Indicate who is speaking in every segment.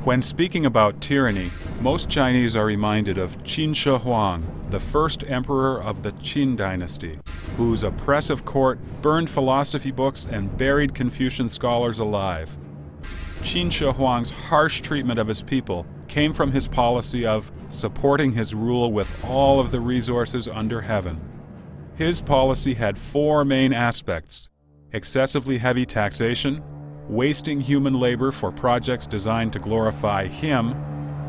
Speaker 1: When speaking about tyranny, most Chinese are reminded of Qin Shi Huang, the first emperor of the Qin dynasty, whose oppressive court burned philosophy books and buried Confucian scholars alive. Qin Shi Huang's harsh treatment of his people came from his policy of supporting his rule with all of the resources under heaven. His policy had four main aspects: excessively heavy taxation, wasting human labor for projects designed to glorify him,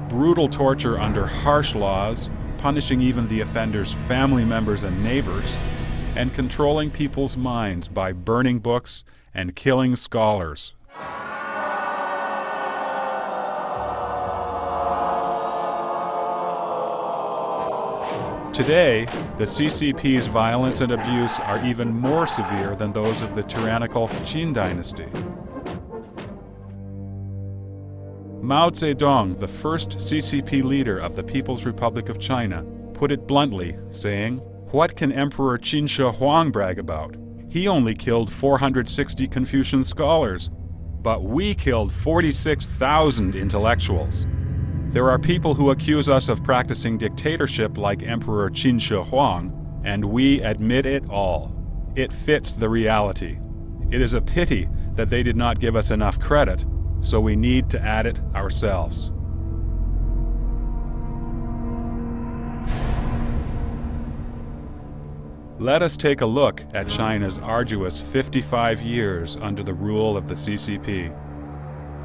Speaker 1: brutal torture under harsh laws, punishing even the offender's family members and neighbors, and controlling people's minds by burning books and killing scholars. Today, the CCP's violence and abuse are even more severe than those of the tyrannical Qin dynasty. Mao Zedong, the first CCP leader of the People's Republic of China, put it bluntly, saying, "What can Emperor Qin Shi Huang brag about? He only killed 460 Confucian scholars, but we killed 46,000 intellectuals." There are people who accuse us of practicing dictatorship like Emperor Qin Shi Huang, and we admit it all. It fits the reality. It is a pity that they did not give us enough credit, so we need to add it ourselves. Let us take a look at China's arduous 55 years under the rule of the CCP.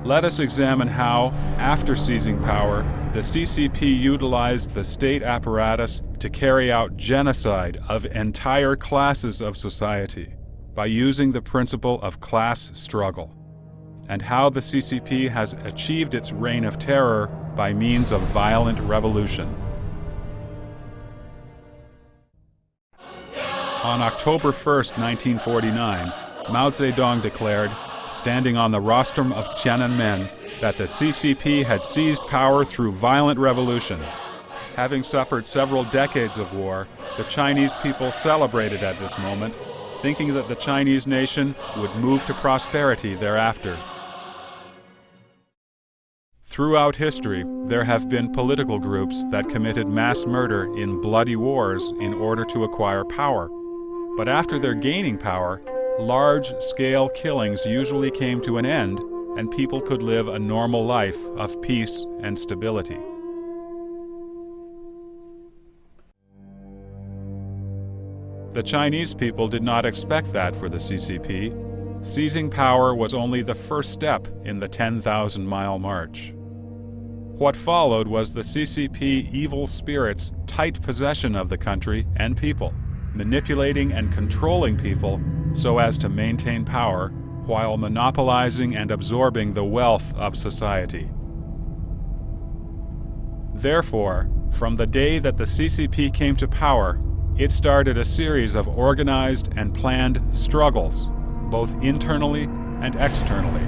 Speaker 1: Let us examine how, after seizing power, the CCP utilized the state apparatus to carry out genocide of entire classes of society by using the principle of class struggle, and how the CCP has achieved its reign of terror by means of violent revolution. On October 1st, 1949, Mao Zedong declared, standing on the rostrum of Tiananmen, that the CCP had seized power through violent revolution. Having suffered several decades of war, the Chinese people celebrated at this moment, thinking that the Chinese nation would move to prosperity thereafter. Throughout history, there have been political groups that committed mass murder in bloody wars in order to acquire power. But after their gaining power, large-scale killings usually came to an end, and people could live a normal life of peace and stability. The Chinese people did not expect that for the CCP. Seizing power was only the first step in the 10,000-mile march. What followed was the CCP evil spirits' tight possession of the country and people, manipulating and controlling people so as to maintain power while monopolizing and absorbing the wealth of society. Therefore, from the day that the CCP came to power, it started a series of organized and planned struggles, both internally and externally,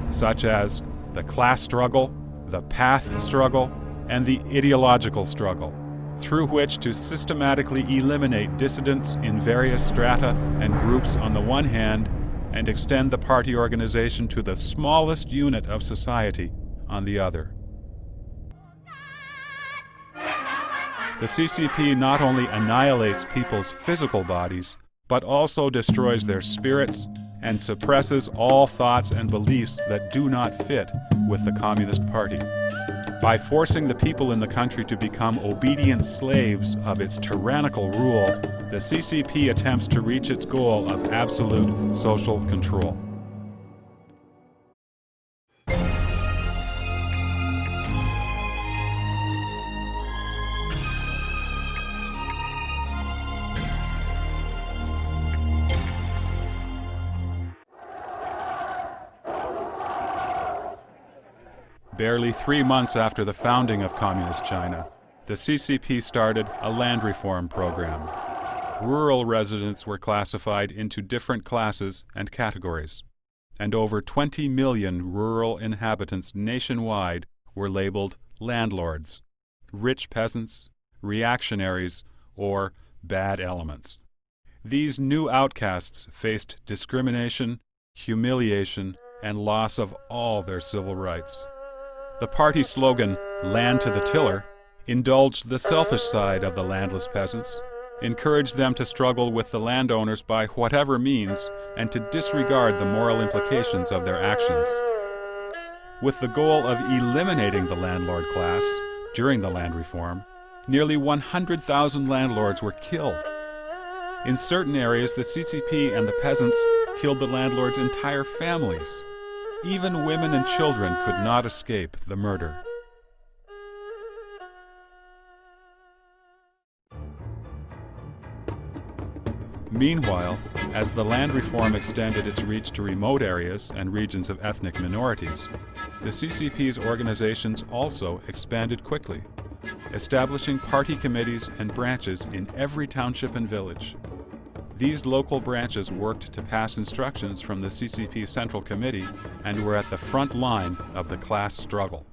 Speaker 1: such as the class struggle, the path struggle, and the ideological struggle, through which to systematically eliminate dissidents in various strata and groups on the one hand, and extend the party organization to the smallest unit of society on the other. The CCP not only annihilates people's physical bodies, but also destroys their spirits and suppresses all thoughts and beliefs that do not fit with the Communist Party. By forcing the people in the country to become obedient slaves of its tyrannical rule, the CCP attempts to reach its goal of absolute social control. Barely 3 months after the founding of Communist China, the CCP started a land reform program. Rural residents were classified into different classes and categories, and over 20 million rural inhabitants nationwide were labeled landlords, rich peasants, reactionaries, or bad elements. These new outcasts faced discrimination, humiliation, and loss of all their civil rights. The party slogan, "Land to the tiller," indulged the selfish side of the landless peasants, encouraged them to struggle with the landowners by whatever means, and to disregard the moral implications of their actions. With the goal of eliminating the landlord class during the land reform, nearly 100,000 landlords were killed. In certain areas, the CCP and the peasants killed the landlords' entire families. Even women and children could not escape the murder. Meanwhile, as the land reform extended its reach to remote areas and regions of ethnic minorities, the CCP's organizations also expanded quickly, establishing party committees and branches in every township and village. These local branches worked to pass instructions from the CCP Central Committee and were at the front line of the class struggle.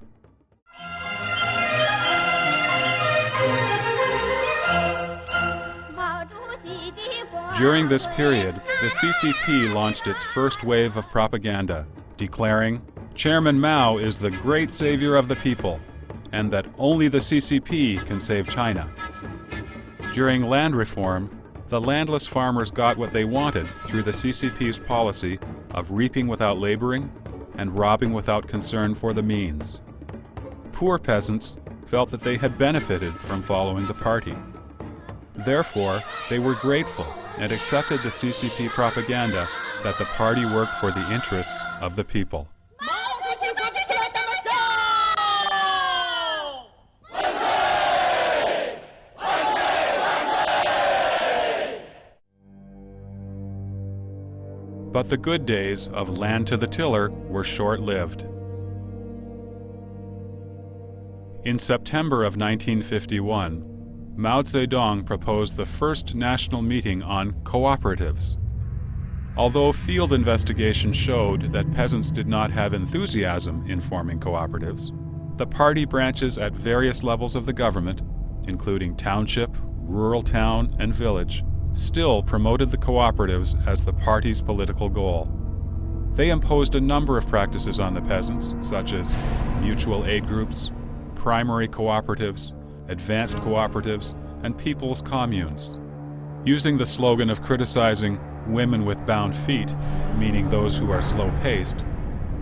Speaker 1: During this period, the CCP launched its first wave of propaganda, declaring, "Chairman Mao is the great savior of the people, and that only the CCP can save China." During land reform, the landless farmers got what they wanted through the CCP's policy of reaping without laboring and robbing without concern for the means. Poor peasants felt that they had benefited from following the party. Therefore, they were grateful and accepted the CCP propaganda that the party worked for the interests of the people. But the good days of land to the tiller were short-lived. In September of 1951, Mao Zedong proposed the first national meeting on cooperatives. Although field investigation showed that peasants did not have enthusiasm in forming cooperatives, the party branches at various levels of the government, including township, rural town, and village, still promoted the cooperatives as the party's political goal. They imposed a number of practices on the peasants, such as mutual aid groups, primary cooperatives, advanced cooperatives, and people's communes. Using the slogan of criticizing women with bound feet, meaning those who are slow-paced,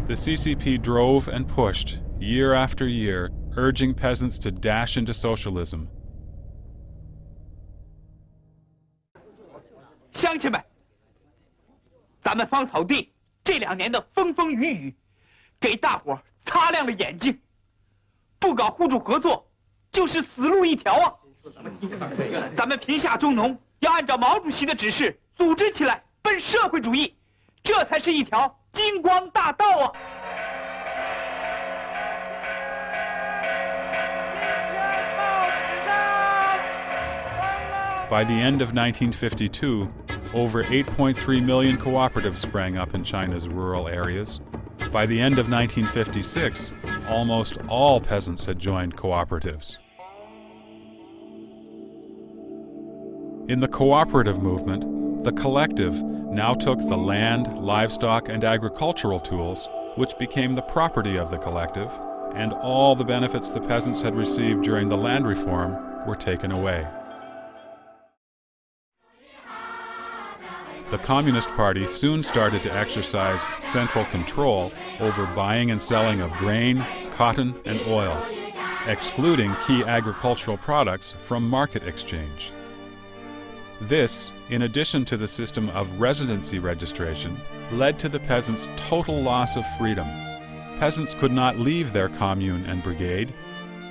Speaker 1: the CCP drove and pushed, year after year, urging peasants to dash into socialism.
Speaker 2: 乡亲们，咱们芳草地这2年的风风雨雨，给大伙擦亮了眼睛。不搞互助合作，就是死路一条啊！咱们贫下中农要按照毛主席的指示组织起来，奔社会主义，这才是一条金光大道啊！
Speaker 1: By the end of 1952, over 8.3 million cooperatives sprang up in China's rural areas. By the end of 1956, almost all peasants had joined cooperatives. In the cooperative movement, the collective now took the land, livestock, and agricultural tools, which became the property of the collective, and all the benefits the peasants had received during the land reform were taken away. The Communist Party soon started to exercise central control over buying and selling of grain, cotton, and oil, excluding key agricultural products from market exchange. This, in addition to the system of residency registration, led to the peasants' total loss of freedom. Peasants could not leave their commune and brigade,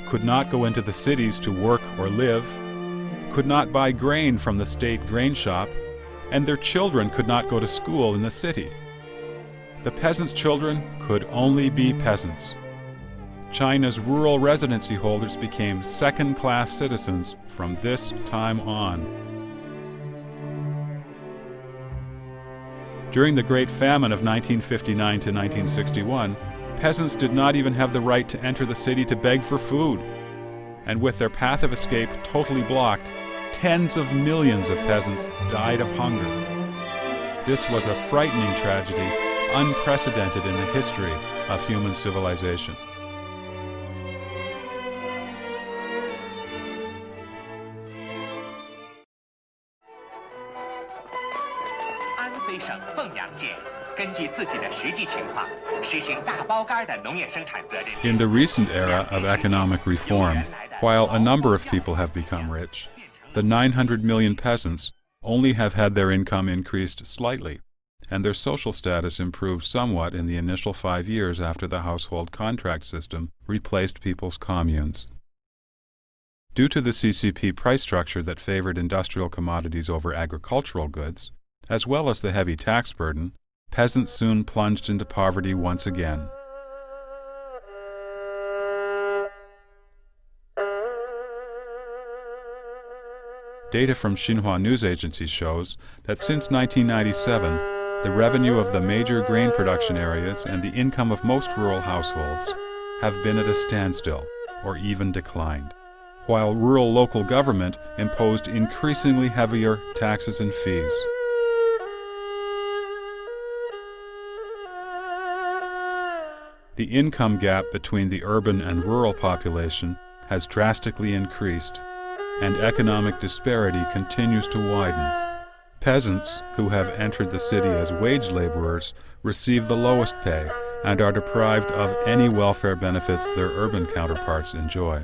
Speaker 1: could not go into the cities to work or live, could not buy grain from the state grain shop, and their children could not go to school in the city. The peasants' children could only be peasants. China's rural residency holders became second-class citizens from this time on. During the Great Famine of 1959 to 1961, peasants did not even have the right to enter the city to beg for food. And with their path of escape totally blocked, tens of millions of peasants died of hunger. This was a frightening tragedy, unprecedented in the history of human civilization.
Speaker 3: 凤阳县根据自己的实际情况，实行大包干的农业生产责任。
Speaker 1: In the recent era of economic reform, while a number of people have become rich, the 900 million peasants only have had their income increased slightly, and their social status improved somewhat in the initial 5 years after the household contract system replaced people's communes. Due to the CCP price structure that favored industrial commodities over agricultural goods, as well as the heavy tax burden, peasants soon plunged into poverty once again. Data from Xinhua news agency shows that since 1997, the revenue of the major grain production areas and the income of most rural households have been at a standstill or even declined, while rural local government imposed increasingly heavier taxes and fees. The income gap between the urban and rural population has drastically increased, and economic disparity continues to widen. Peasants who have entered the city as wage laborers receive the lowest pay and are deprived of any welfare benefits their urban counterparts enjoy.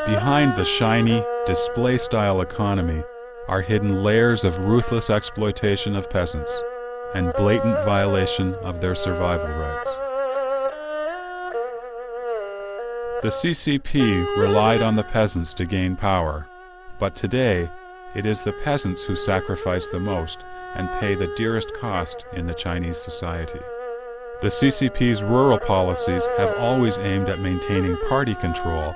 Speaker 1: Behind the shiny, display-style economy are hidden layers of ruthless exploitation of peasants and blatant violation of their survival rights. The CCP relied on the peasants to gain power, but today it is the peasants who sacrifice the most and pay the dearest cost in the Chinese society. The CCP's rural policies have always aimed at maintaining party control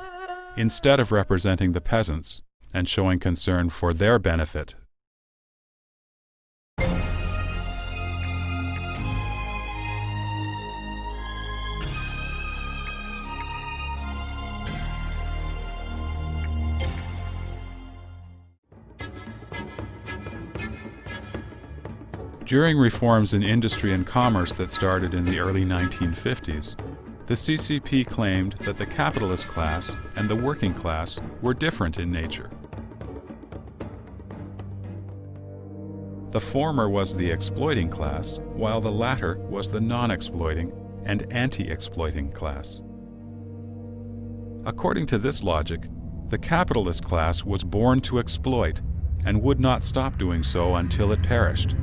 Speaker 1: instead of representing the peasants and showing concern for their benefit. During reforms in industry and commerce that started in the early 1950s, the CCP claimed that the capitalist class and the working class were different in nature. The former was the exploiting class, while the latter was the non-exploiting and anti-exploiting class. According to this logic, the capitalist class was born to exploit and would not stop doing so until it perished.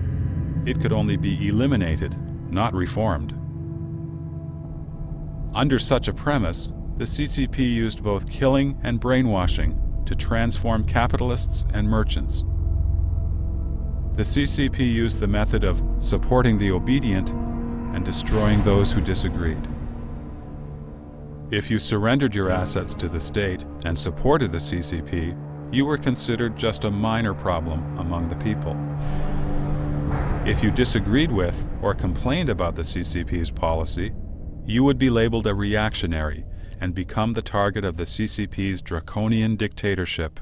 Speaker 1: It could only be eliminated, not reformed. Under such a premise, the CCP used both killing and brainwashing to transform capitalists and merchants. The CCP used the method of supporting the obedient and destroying those who disagreed. If you surrendered your assets to the state and supported the CCP, you were considered just a minor problem among the people. If you disagreed with or complained about the CCP's policy, you would be labeled a reactionary and become the target of the CCP's draconian dictatorship.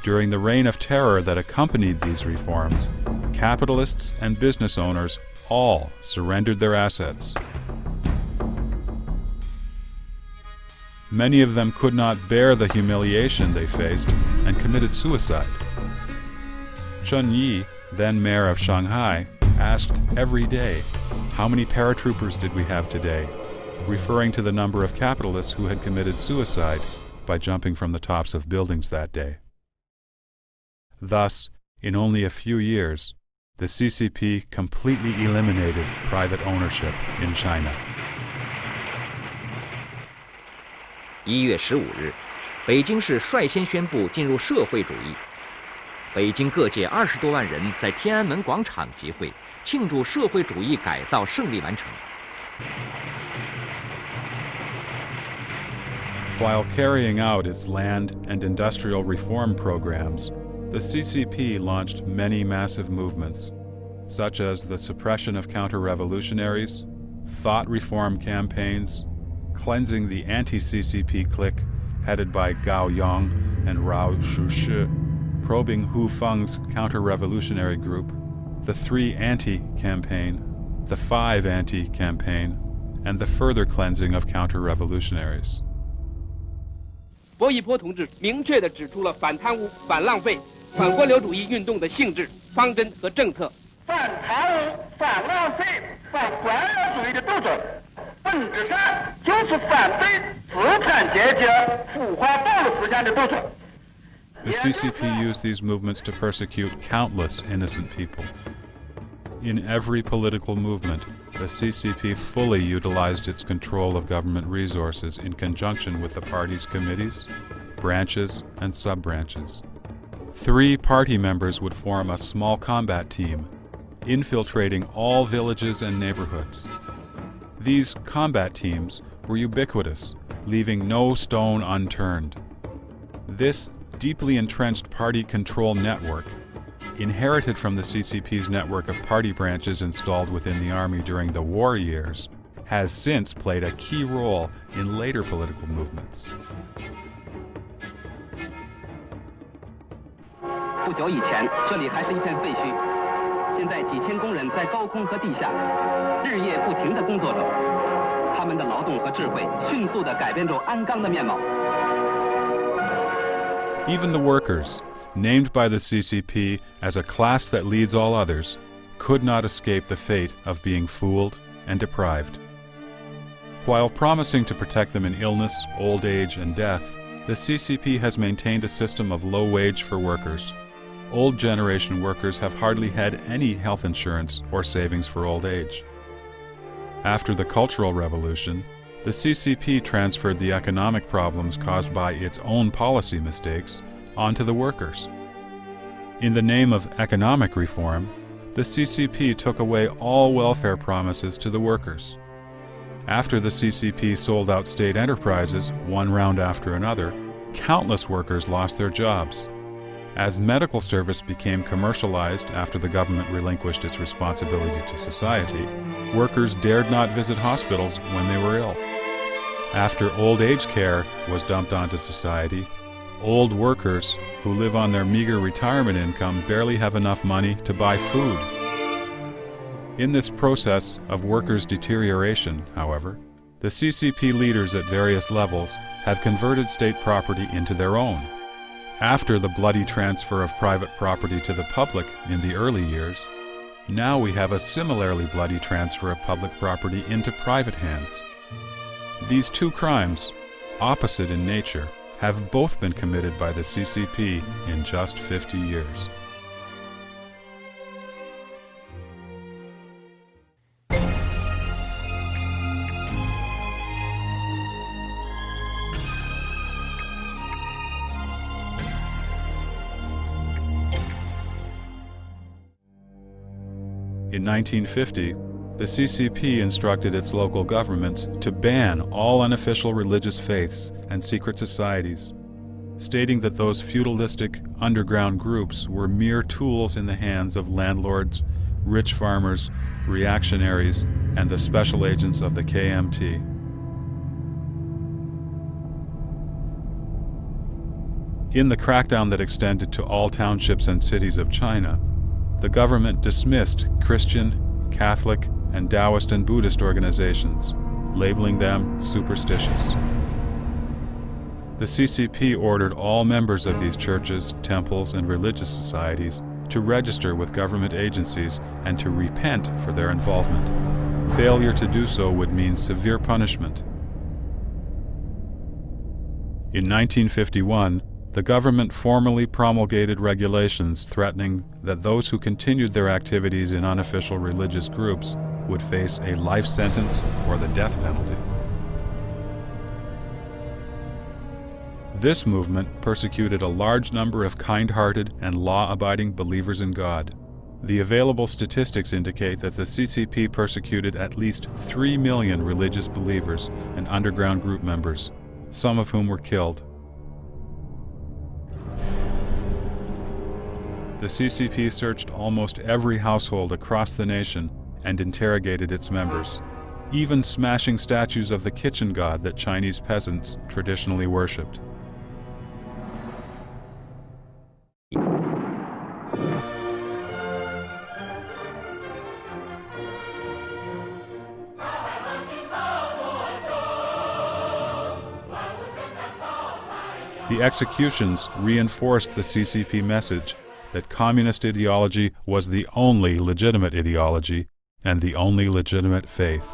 Speaker 1: During the reign of terror that accompanied these reforms, capitalists and business owners all surrendered their assets. Many of them could not bear the humiliation they faced and committed suicide. Chen Yi, then mayor of Shanghai, asked every day, "How many paratroopers did we have today?" referring to the number of capitalists who had committed suicide by jumping from the tops of buildings that day. Thus, in only a few years, the CCP completely eliminated private ownership in China.
Speaker 3: 1月15日，北京市率先宣布进入社会主义。北京各界20多万人在天安门广场集会，庆祝社会主义改造胜利完成。
Speaker 1: While carrying out its land and industrial reform programs, the CCP launched many massive movements, such as the suppression of counter-revolutionaries, thought reform campaigns, cleansing the anti-CCP clique headed by Gao Yang and Rao Shushi, probing Hu Feng's counter-revolutionary group, the 3 Anti-campaign, the 5 Anti-campaign, and the further cleansing of counter-revolutionaries.
Speaker 4: 薄一波同志明确地指出了反贪污、反浪费、反官僚主义运动的性质、方针和政策。
Speaker 5: 反贪污、反浪费、反官僚主义的斗争，本质上就是反对资产阶级腐化暴力思想的斗争。
Speaker 1: The CCP used these movements to persecute countless innocent people. In every political movement, the CCP fully utilized its control of government resources in conjunction with the party's committees, branches, and sub-branches. 3 party members would form a small combat team, infiltrating all villages and neighborhoods. These combat teams were ubiquitous, leaving no stone unturned. This deeply entrenched party control network, inherited from the CCP's network of party branches installed within the army during the war years, has since played a key role in later political movements.
Speaker 4: 不久以前，这里还是一片废墟，现在几千工人在高空和地下日夜不停地工作着，他们的劳动和智慧迅速地改变着鞍钢的面貌。
Speaker 1: Even the workers, named by the CCP as a class that leads all others, could not escape the fate of being fooled and deprived. While promising to protect them in illness, old age, and death, the CCP has maintained a system of low wage for workers. Old generation workers have hardly had any health insurance or savings for old age. After the Cultural Revolution, the CCP transferred the economic problems caused by its own policy mistakes onto the workers. In the name of economic reform, the CCP took away all welfare promises to the workers. After the CCP sold out state enterprises, one round after another, countless workers lost their jobs. As medical service became commercialized after the government relinquished its responsibility to society, workers dared not visit hospitals when they were ill. After old age care was dumped onto society, old workers who live on their meager retirement income barely have enough money to buy food. In this process of workers' deterioration, however, the CCP leaders at various levels have converted state property into their own. After the bloody transfer of private property to the public in the early years, now we have a similarly bloody transfer of public property into private hands. These 2 crimes, opposite in nature, have both been committed by the CCP in just 50 years. In 1950, the CCP instructed its local governments to ban all unofficial religious faiths and secret societies, stating that those feudalistic underground groups were mere tools in the hands of landlords, rich farmers, reactionaries, and the special agents of the KMT. In the crackdown that extended to all townships and cities of China, the government dismissed Christian, Catholic, and Taoist and Buddhist organizations, labeling them superstitious. The CCP ordered all members of these churches, temples, and religious societies to register with government agencies and to repent for their involvement. Failure to do so would mean severe punishment. In 1951, the government formally promulgated regulations threatening that those who continued their activities in unofficial religious groups would face a life sentence or the death penalty. This movement persecuted a large number of kind-hearted and law-abiding believers in God. The available statistics indicate that the CCP persecuted at least 3 million religious believers and underground group members, some of whom were killed. The CCP searched almost every household across the nation and interrogated its members, even smashing statues of the kitchen god that Chinese peasants traditionally worshipped. The executions reinforced the CCP message that communist ideology was the only legitimate ideology and the only legitimate faith.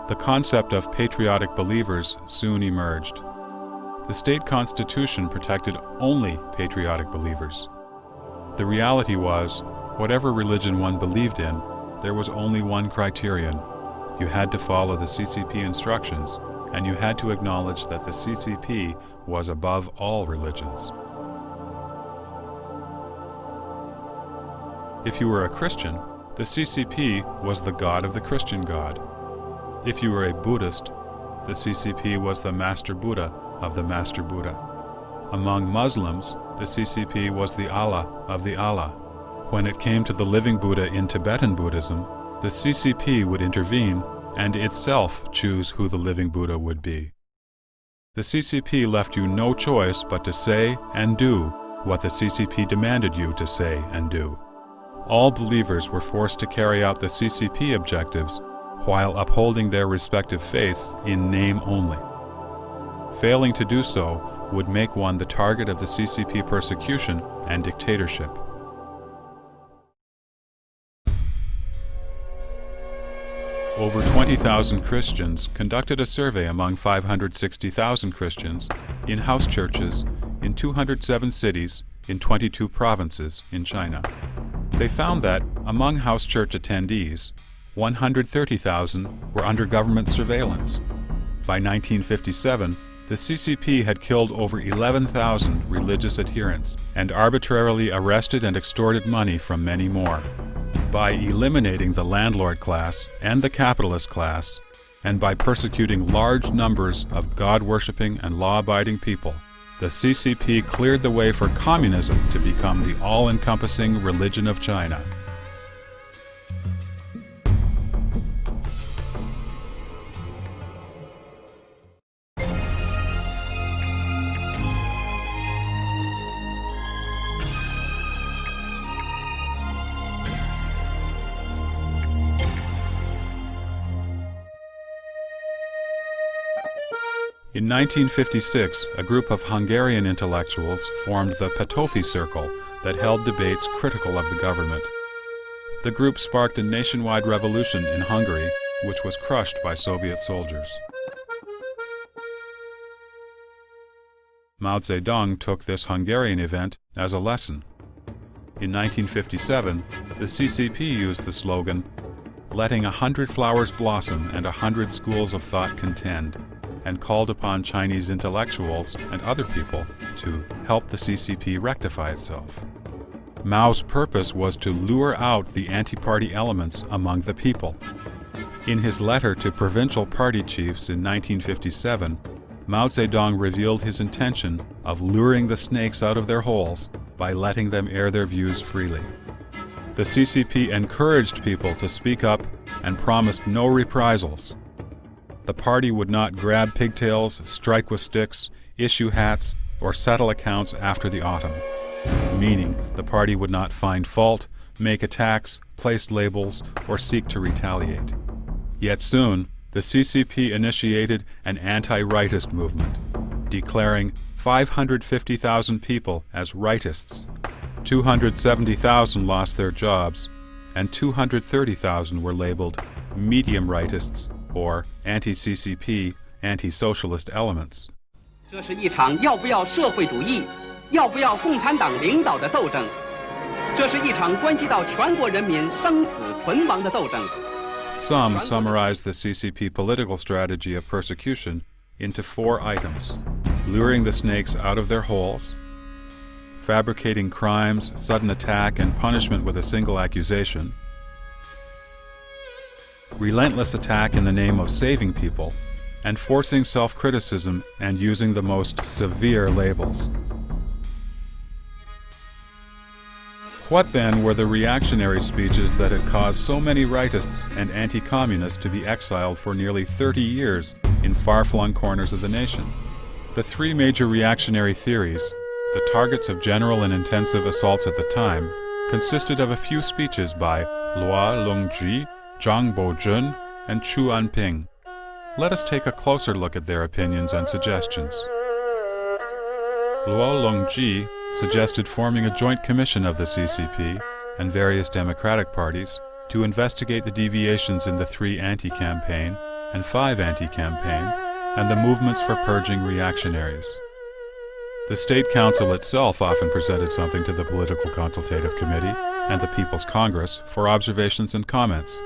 Speaker 1: The concept of patriotic believers soon emerged. The state constitution protected only patriotic believers. The reality was, whatever religion one believed in, there was only one criterion. You had to follow the CCP instructions, and you had to acknowledge that the CCP was above all religions. If you were a Christian, the CCP was the god of the Christian God. If you were a Buddhist, the CCP was the Master Buddha of the Master Buddha. Among Muslims, the CCP was the Allah of the Allah. When it came to the living Buddha in Tibetan Buddhism, the CCP would intervene and itself choose who the living Buddha would be. The CCP left you no choice but to say and do what the CCP demanded you to say and do. All believers were forced to carry out the CCP objectives while upholding their respective faiths in name only. Failing to do so would make one the target of the CCP persecution and dictatorship. Over 20,000 Christians conducted a survey among 560,000 Christians in house churches in 207 cities in 22 provinces in China. They found that, among house church attendees, 130,000 were under government surveillance. By 1957, the CCP had killed over 11,000 religious adherents and arbitrarily arrested and extorted money from many more. By eliminating the landlord class and the capitalist class, and by persecuting large numbers of God-worshipping and law-abiding people, the CCP cleared the way for communism to become the all-encompassing religion of China. In 1956, a group of Hungarian intellectuals formed the Petőfi Circle that held debates critical of the government. The group sparked a nationwide revolution in Hungary, which was crushed by Soviet soldiers. Mao Zedong took this Hungarian event as a lesson. In 1957, the CCP used the slogan, "Letting 100 flowers blossom and 100 schools of thought contend," and called upon Chinese intellectuals and other people to help the CCP rectify itself. Mao's purpose was to lure out the anti-party elements among the people. In his letter to provincial party chiefs in 1957, Mao Zedong revealed his intention of luring the snakes out of their holes by letting them air their views freely. The CCP encouraged people to speak up and promised no reprisals. The party would not grab pigtails, strike with sticks, issue hats, or settle accounts after the autumn, meaning the party would not find fault, make attacks, place labels, or seek to retaliate. Yet soon, the CCP initiated an anti-rightist movement, declaring 550,000 people as rightists. 270,000 lost their jobs, and 230,000 were labeled medium rightists or anti-CCP, anti-socialist elements.
Speaker 4: 这是一场要不要社会主义，要不要共产党领导的斗争。这是一场关系到全国人民生死存亡的斗争。
Speaker 1: Some summarize the CCP political strategy of persecution into 4 items: luring the snakes out of their holes, fabricating crimes, sudden attack, and punishment with a single accusation, relentless attack in the name of saving people, and forcing self-criticism and using the most severe labels. What then were the reactionary speeches that had caused so many rightists and anti-communists to be exiled for nearly 30 years in far-flung corners of the nation? The three major reactionary theories, the targets of general and intensive assaults at the time, consisted of a few speeches by Luo Longzhi, Zhang Bozhen, and Chu Anping. Let us take a closer look at their opinions and suggestions. Luo Longzhi suggested forming a joint commission of the CCP and various democratic parties to investigate the deviations in the 3 anti-campaign and 5 anti-campaign and the movements for purging reactionaries. The State Council itself often presented something to the Political Consultative Committee and the People's Congress for observations and comments,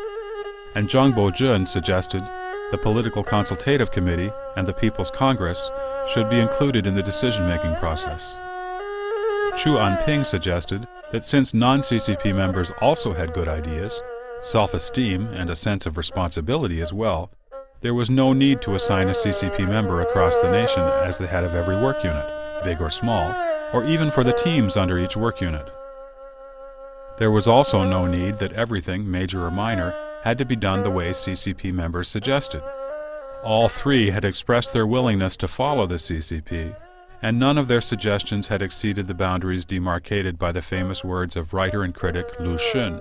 Speaker 1: and Zhang Bozhen suggested the Political Consultative Committee and the People's Congress should be included in the decision-making process. Chu Anping suggested that since non-CCP members also had good ideas, self-esteem, and a sense of responsibility as well, there was no need to assign a CCP member across the nation as the head of every work unit, big or small, or even for the teams under each work unit. There was also no need that everything, major or minor, had to be done the way CCP members suggested. All three had expressed their willingness to follow the CCP, and none of their suggestions had exceeded the boundaries demarcated by the famous words of writer and critic Lu Xun,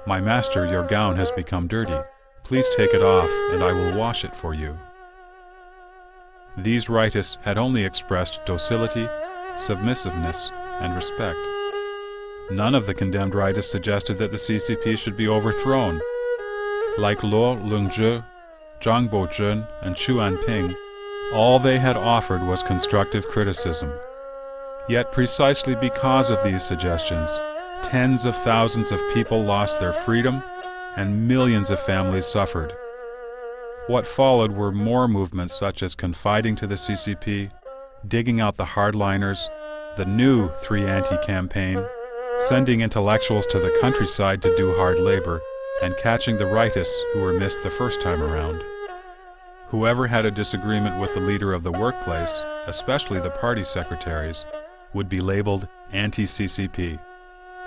Speaker 1: "My master, your gown has become dirty. Please take it off, and I will wash it for you." These rightists had only expressed docility, submissiveness, and respect. None of the condemned rightists suggested that the CCP should be overthrown. Like Luo Longzhi, Zhang Bozhen, and Chu Anping, all they had offered was constructive criticism. Yet precisely because of these suggestions, tens of thousands of people lost their freedom and millions of families suffered. What followed were more movements such as confiding to the CCP, digging out the hardliners, the new 3 anti-campaign, sending intellectuals to the countryside to do hard labor, and catching the rightists who were missed the first time around. Whoever had a disagreement with the leader of the workplace, especially the party secretaries, would be labeled anti-CCP.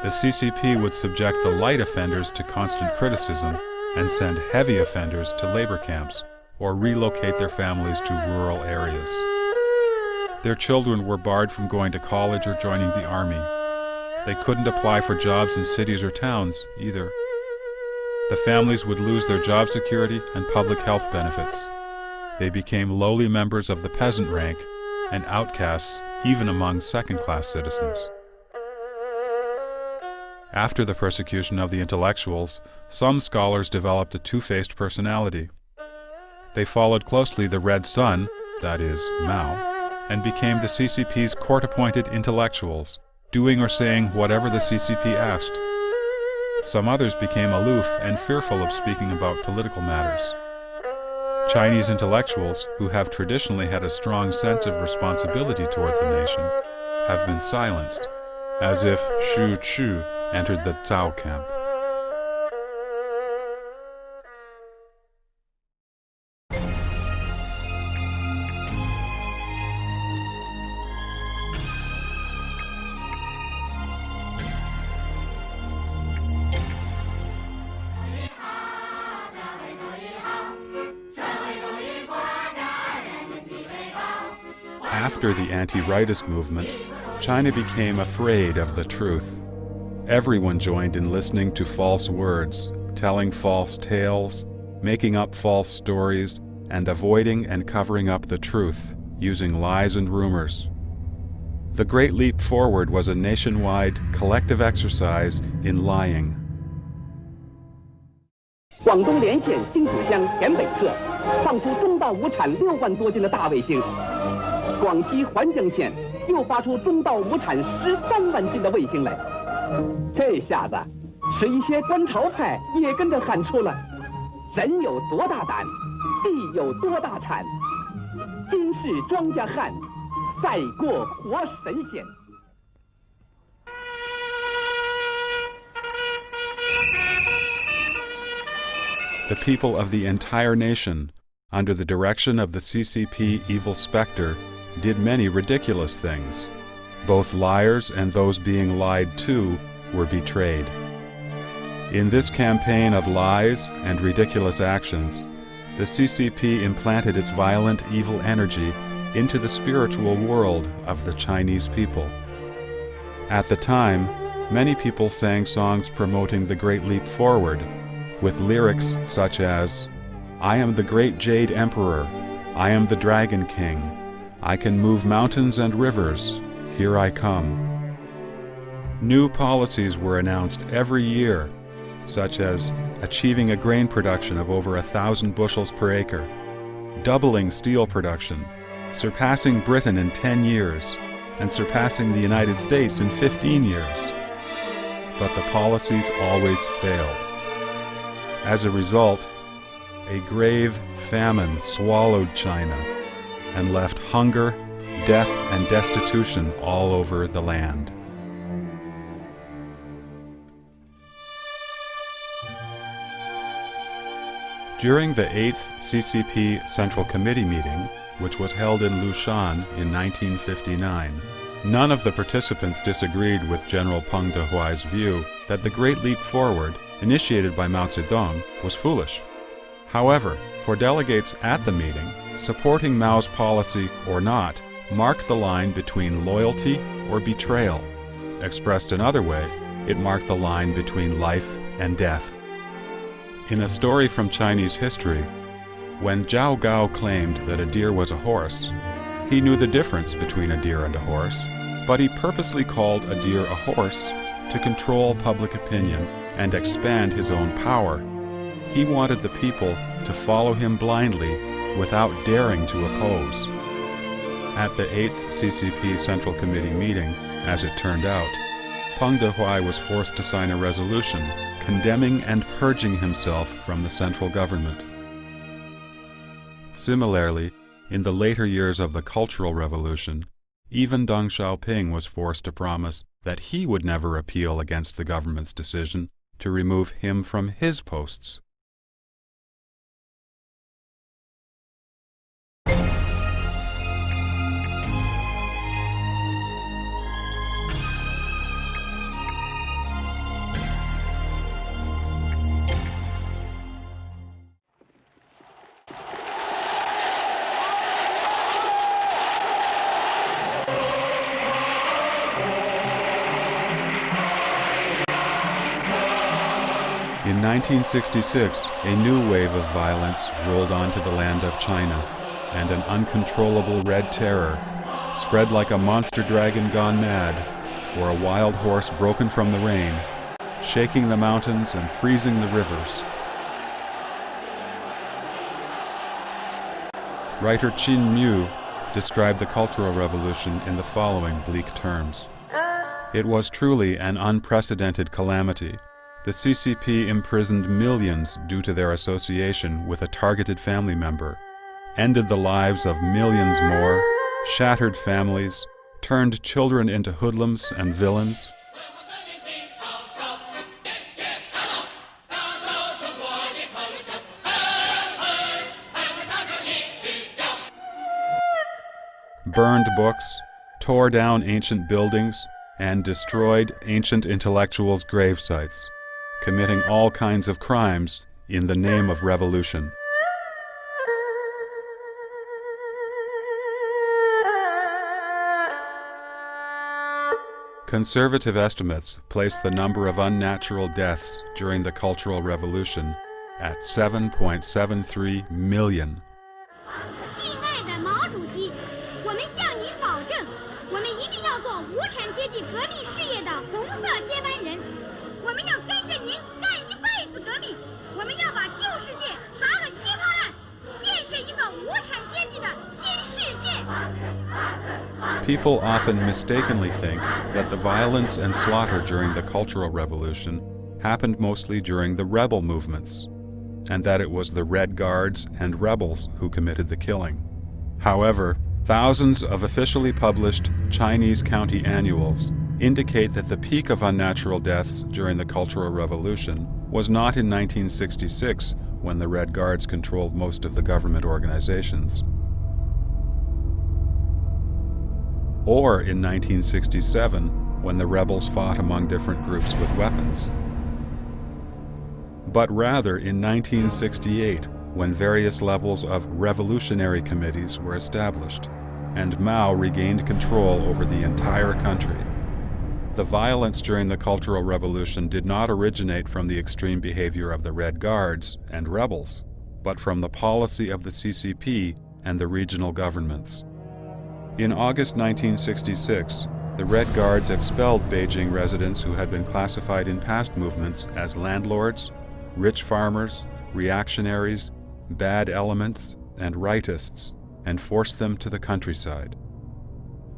Speaker 1: The CCP would subject the light offenders to constant criticism and send heavy offenders to labor camps or relocate their families to rural areas. Their children were barred from going to college or joining the army. They couldn't apply for jobs in cities or towns either. The families would lose their job security and public health benefits. They became lowly members of the peasant rank and outcasts even among second-class citizens. After the persecution of the intellectuals, some scholars developed a two-faced personality. They followed closely the Red Sun, that is, Mao, and became the CCP's court-appointed intellectuals, doing or saying whatever the CCP asked. Some others became aloof and fearful of speaking about political matters. Chinese intellectuals, who have traditionally had a strong sense of responsibility towards the nation, have been silenced, as if Xu Chu entered the Zhao camp. After the anti-rightist movement, China became afraid of the truth. Everyone joined in listening to false words, telling false tales, making up false stories, and avoiding and covering up the truth, using lies and rumors. The Great Leap Forward was a nationwide, collective exercise in lying.
Speaker 4: 广东连县新浦乡田北社放出中稻亩产6万多斤的大卫星，广西环江县又发出中稻亩产13万斤的卫星来。这下子，使一些观潮派也跟着喊出了：人有多大胆，地有多大产，今世庄稼汉，赛过活神仙。
Speaker 1: The people of the entire nation, under the direction of the CCP evil specter, did many ridiculous things. Both liars and those being lied to were betrayed. In this campaign of lies and ridiculous actions, the CCP implanted its violent, evil energy into the spiritual world of the Chinese people. At the time, many people sang songs promoting the Great Leap Forward, with lyrics such as, "I am the great Jade Emperor, I am the Dragon King, I can move mountains and rivers, here I come." New policies were announced every year, such as achieving a grain production of over 1,000 bushels per acre, doubling steel production, surpassing Britain in 10 years, and surpassing the United States in 15 years. But the policies always failed. As a result, a grave famine swallowed China and left hunger, death, and destitution all over the land. During the 8th CCP Central Committee meeting, which was held in Lushan in 1959, none of the participants disagreed with General Peng Dehuai's view that the Great Leap Forward, initiated by Mao Zedong, was foolish. However, for delegates at the meeting, supporting Mao's policy or not marked the line between loyalty or betrayal. Expressed another way, it marked the line between life and death. In a story from Chinese history, when Zhao Gao claimed that a deer was a horse, he knew the difference between a deer and a horse, but he purposely called a deer a horse to control public opinion and expand his own power. He wanted the people to follow him blindly without daring to oppose. At the 8th CCP Central Committee meeting, as it turned out, Peng Dehuai was forced to sign a resolution condemning and purging himself from the central government. Similarly, in the later years of the Cultural Revolution, even Deng Xiaoping was forced to promise that he would never appeal against the government's decision to remove him from his posts. In 1966, a new wave of violence rolled onto the land of China, and an uncontrollable red terror spread like a monster dragon gone mad, or a wild horse broken from the rain, shaking the mountains and freezing the rivers. Writer Qin Mu described the Cultural Revolution in the following bleak terms. It was truly an unprecedented calamity. The CCP imprisoned millions due to their association with a targeted family member, ended the lives of millions more, shattered families, turned children into hoodlums and villains. Burned books, tore down ancient buildings, and destroyed ancient intellectuals' grave sites, committing all kinds of crimes in the name of revolution. Conservative estimates place the number of unnatural deaths during the Cultural Revolution at 7.73 million.
Speaker 6: 敬爱的毛主席，我们向您保证，我们一定要做无产阶级革命事业的红色接班人。我们要跟着您干一辈子革命，我们要把旧世界砸个稀巴烂，建设一个无产阶级的新世界。
Speaker 1: People often mistakenly think that the violence and slaughter during the Cultural Revolution happened mostly during the rebel movements, and that it was the Red Guards and rebels who committed the killing. However, thousands of officially published Chinese county annuals indicate that the peak of unnatural deaths during the Cultural Revolution was not in 1966 when the Red Guards controlled most of the government organizations. Or in 1967, when the rebels fought among different groups with weapons. But rather in 1968, when various levels of revolutionary committees were established, and Mao regained control over the entire country. The violence during the Cultural Revolution did not originate from the extreme behavior of the Red Guards and rebels, but from the policy of the CCP and the regional governments. In August 1966, the Red Guards expelled Beijing residents who had been classified in past movements as landlords, rich farmers, reactionaries, bad elements, and rightists, and forced them to the countryside.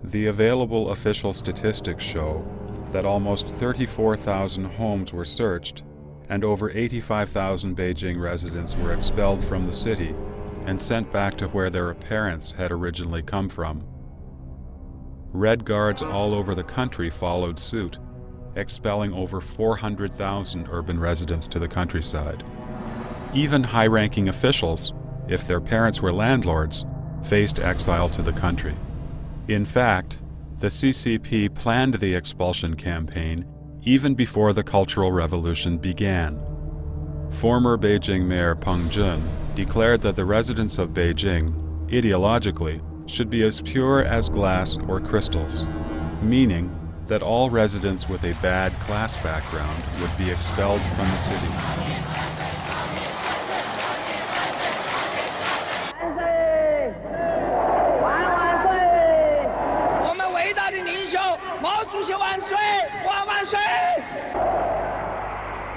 Speaker 1: The available official statistics show that almost 34,000 homes were searched and over 85,000 Beijing residents were expelled from the city and sent back to where their parents had originally come from. Red Guards all over the country followed suit, expelling over 400,000 urban residents to the countryside. Even high-ranking officials, if their parents were landlords, faced exile to the country. In fact, the CCP planned the expulsion campaign even before the Cultural Revolution began. Former Beijing Mayor Peng Jun declared that the residents of Beijing, ideologically, should be as pure as glass or crystals, meaning that all residents with a bad class background would be expelled from the city.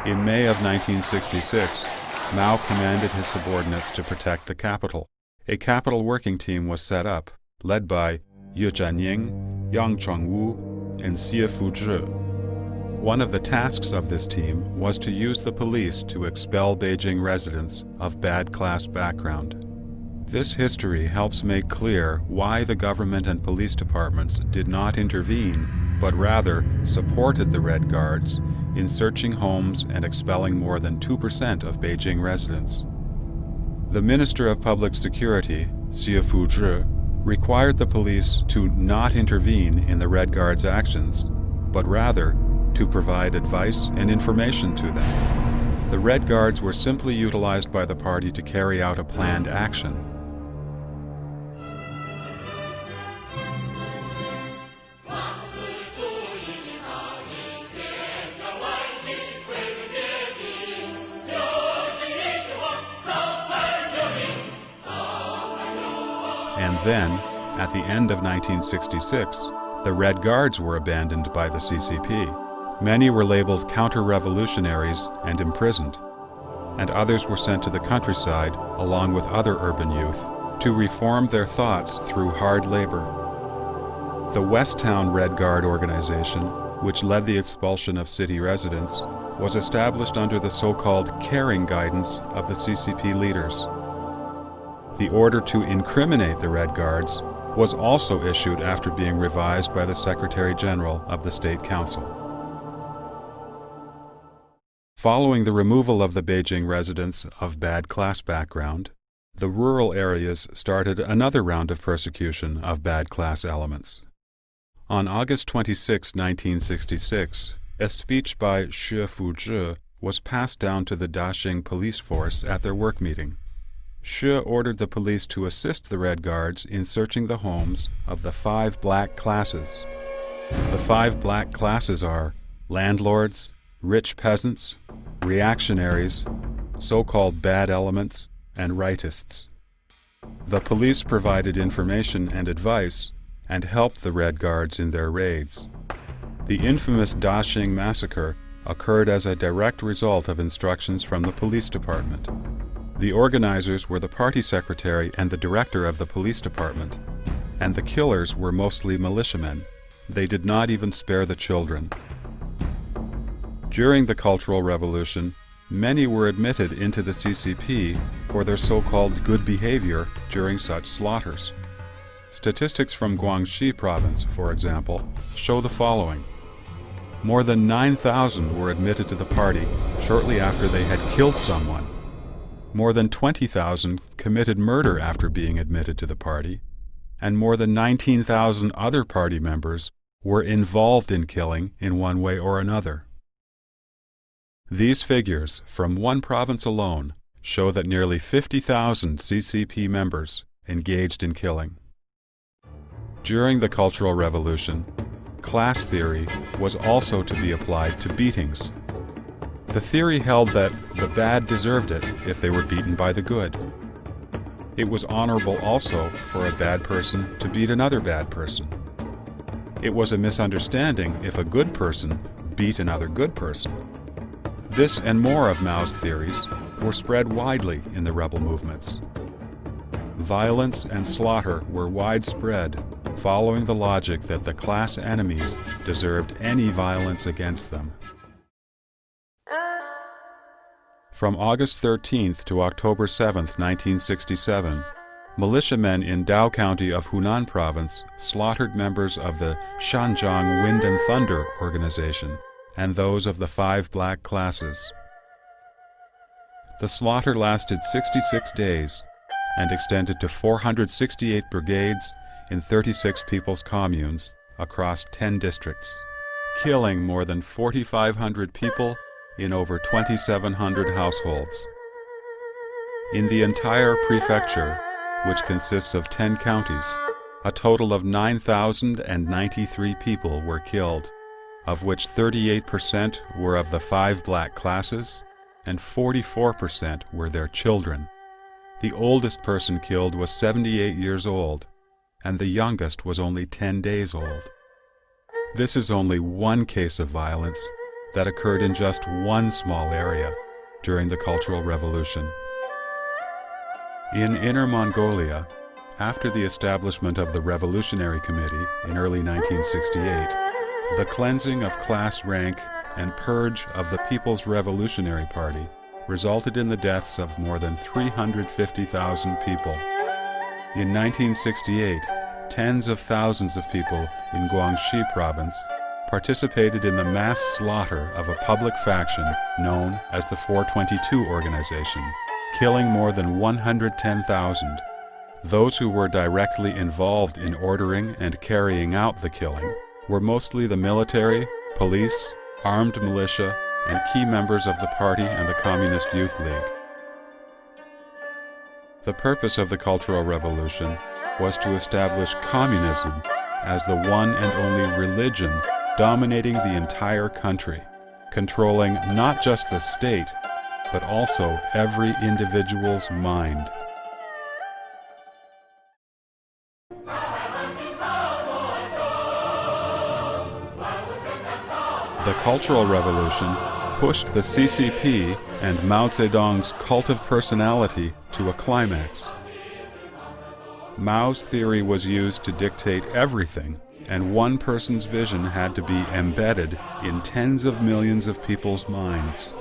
Speaker 1: In May of 1966, Mao commanded his subordinates to protect the capital. A capital working team was set up, led by Ye Jianying, Yang Chengwu, and Xie Fuzhi. One of the tasks of this team was to use the police to expel Beijing residents of bad class background. This history helps make clear why the government and police departments did not intervene, but rather supported the Red Guards in searching homes and expelling more than 2% of Beijing residents. The Minister of Public Security, Xie Fuzhi, required the police to not intervene in the Red Guards' actions, but rather to provide advice and information to them. The Red Guards were simply utilized by the party to carry out a planned action. And then, at the end of 1966, the Red Guards were abandoned by the CCP. Many were labeled counter-revolutionaries and imprisoned, and others were sent to the countryside along with other urban youth to reform their thoughts through hard labor. The Westtown Red Guard organization, which led the expulsion of city residents, was established under the so-called caring guidance of the CCP leaders. The order to incriminate the Red Guards was also issued after being revised by the Secretary General of the State Council. Following the removal of the Beijing residents of bad class background, the rural areas started another round of persecution of bad class elements. On August 26, 1966, a speech by Xie Fuzhi was passed down to the Daxing police force at their work meeting. Xie ordered the police to assist the Red Guards in searching the homes of the 5 black classes. The 5 black classes are landlords, rich peasants, reactionaries, so-called bad elements, and rightists. The police provided information and advice and helped the Red Guards in their raids. The infamous Daxing massacre occurred as a direct result of instructions from the police department. The organizers were the party secretary and the director of the police department, and the killers were mostly militiamen. They did not even spare the children. During the Cultural Revolution, many were admitted into the CCP for their so-called good behavior during such slaughters. Statistics from Guangxi province, for example, show the following. More than 9,000 were admitted to the party shortly after they had killed someone. more than 20,000 committed murder after being admitted to the party, and more than 19,000 other party members were involved in killing in one way or another. These figures, from one province alone, show that nearly 50,000 CCP members engaged in killing. During the Cultural Revolution, class theory was also to be applied to beatings. The theory held that the bad deserved it if they were beaten by the good. It was honorable also for a bad person to beat another bad person. It was a misunderstanding if a good person beat another good person. This and more of Mao's theories were spread widely in the rebel movements. Violence and slaughter were widespread, following the logic that the class enemies deserved any violence against them. From August 13th to October 7th, 1967, militiamen in Dao County of Hunan Province slaughtered members of the Shanjiang Wind and Thunder organization and those of the 5 black classes. The slaughter lasted 66 days and extended to 468 brigades in 36 people's communes across 10 districts, killing more than 4,500 people in over 2,700 households. In the entire prefecture, which consists of 10 counties, a total of 9,093 people were killed, of which 38% were of the 5 black classes and 44% were their children. The oldest person killed was 78 years old, and the youngest was only 10 days old. This is only one case of violence that occurred in just one small area during the Cultural Revolution. In Inner Mongolia, after the establishment of the Revolutionary Committee in early 1968, the cleansing of class rank and purge of the People's Revolutionary Party resulted in the deaths of more than 350,000 people. In 1968, tens of thousands of people in Guangxi Province participated in the mass slaughter of a public faction known as the 422 organization, killing more than 110,000. Those who were directly involved in ordering and carrying out the killing were mostly the military, police, armed militia, and key members of the party and the Communist Youth League. The purpose of the Cultural Revolution was to establish communism as the one and only religion dominating the entire country, controlling not just the state, but also every individual's mind. The Cultural Revolution pushed the CCP and Mao Zedong's cult of personality to a climax. Mao's theory was used to dictate everything, and one person's vision had to be embedded in tens of millions of people's minds.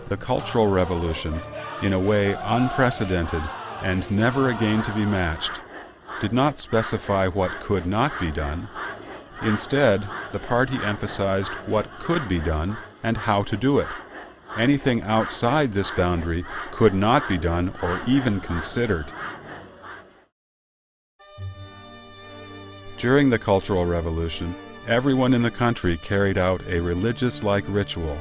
Speaker 1: The Cultural Revolution, in a way unprecedented and never again to be matched, did not specify what could not be done. Instead, the party emphasized what could be done and how to do it. Anything outside this boundary could not be done or even considered. During the Cultural Revolution, everyone in the country carried out a religious-like ritual.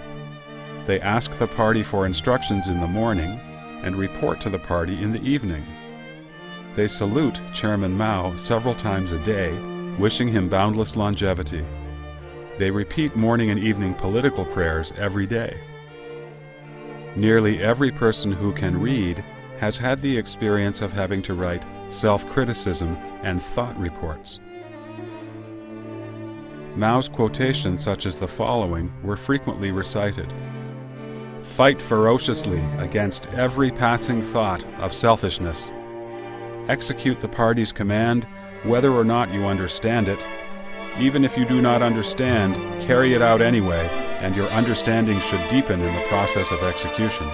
Speaker 1: They ask the party for instructions in the morning and report to the party in the evening. They salute Chairman Mao several times a day, wishing him boundless longevity. They repeat morning and evening political prayers every day. Nearly every person who can read has had the experience of having to write self-criticism and thought reports. Mao's quotations such as the following were frequently recited. Fight ferociously against every passing thought of selfishness. Execute the party's command whether or not you understand it. Even if you do not understand, carry it out anyway, and your understanding should deepen in the process of execution.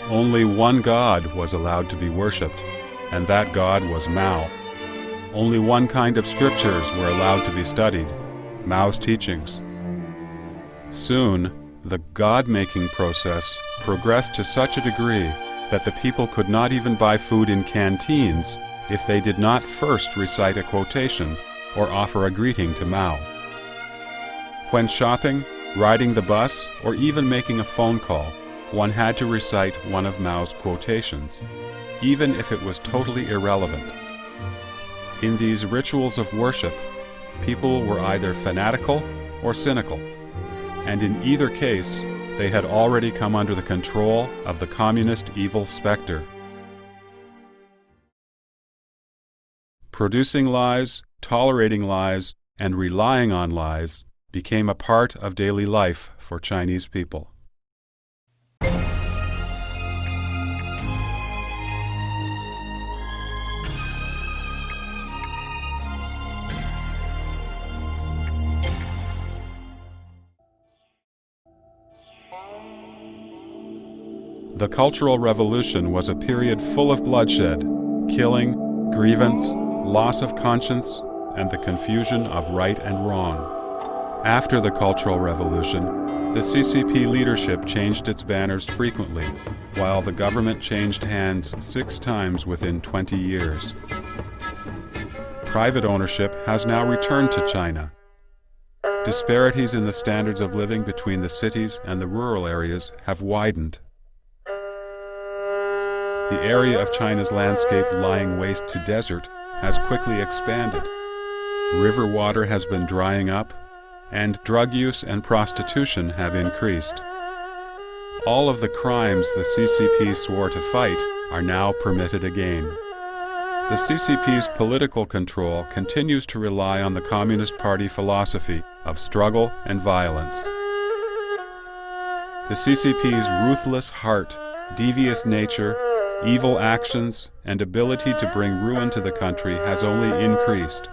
Speaker 1: Only one God was allowed to be worshipped, and that God was Mao. Only one kind of scriptures were allowed to be studied, Mao's teachings. Soon, the God-making process progressed to such a degree that the people could not even buy food in canteens if they did not first recite a quotation or offer a greeting to Mao. When shopping, riding the bus, or even making a phone call, one had to recite one of Mao's quotations, even if it was totally irrelevant. In these rituals of worship, people were either fanatical or cynical, and in either case, they had already come under the control of the communist evil specter. Producing lies, tolerating lies, and relying on lies became a part of daily life for Chinese people. The Cultural Revolution was a period full of bloodshed, killing, grievance, loss of conscience, and the confusion of right and wrong. After the Cultural Revolution, the CCP leadership changed its banners frequently, while the government changed hands 6 times within 20 years. Private ownership has now returned to China. Disparities in the standards of living between the cities and the rural areas have widened. The area of China's landscape lying waste to desert has quickly expanded. River water has been drying up, and drug use and prostitution have increased. All of the crimes the CCP swore to fight are now permitted again. The CCP's political control continues to rely on the Communist Party philosophy of struggle and violence. The CCP's ruthless heart, devious nature, evil actions, and ability to bring ruin to the country has only increased.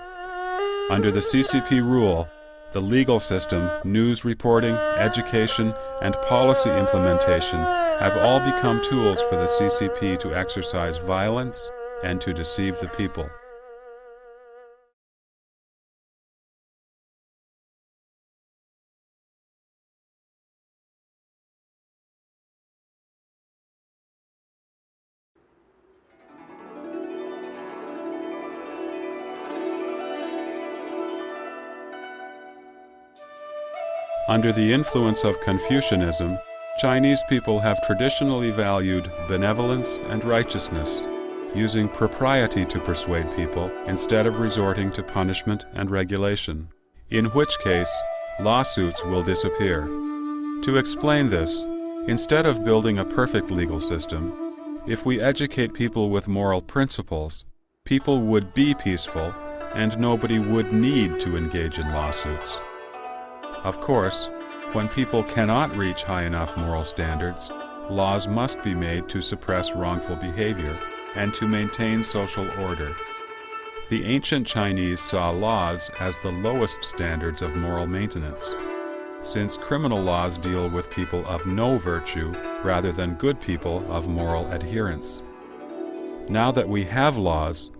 Speaker 1: Under the CCP rule, the legal system, news reporting, education, and policy implementation have all become tools for the CCP to exercise violence and to deceive the people. Under the influence of Confucianism, Chinese people have traditionally valued benevolence and righteousness, using propriety to persuade people instead of resorting to punishment and regulation, in which case lawsuits will disappear. To explain this, instead of building a perfect legal system, if we educate people with moral principles, people would be peaceful and nobody would need to engage in lawsuits. Of course, when people cannot reach high enough moral standards, laws must be made to suppress wrongful behavior and to maintain social order. The ancient Chinese saw laws as the lowest standards of moral maintenance, since criminal laws deal with people of no virtue rather than good people of moral adherence. Now that we have laws,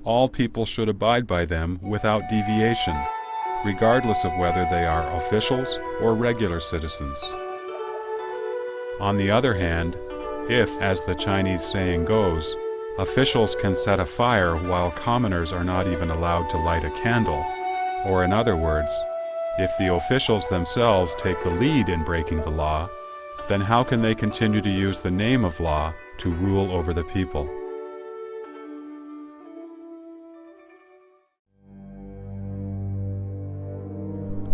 Speaker 1: all people should abide by them without deviation, regardless of whether they are officials or regular citizens. On the other hand, if, as the Chinese saying goes, officials can set a fire while commoners are not even allowed to light a candle, or in other words, if the officials themselves take the lead in breaking the law, then how can they continue to use the name of law to rule over the people?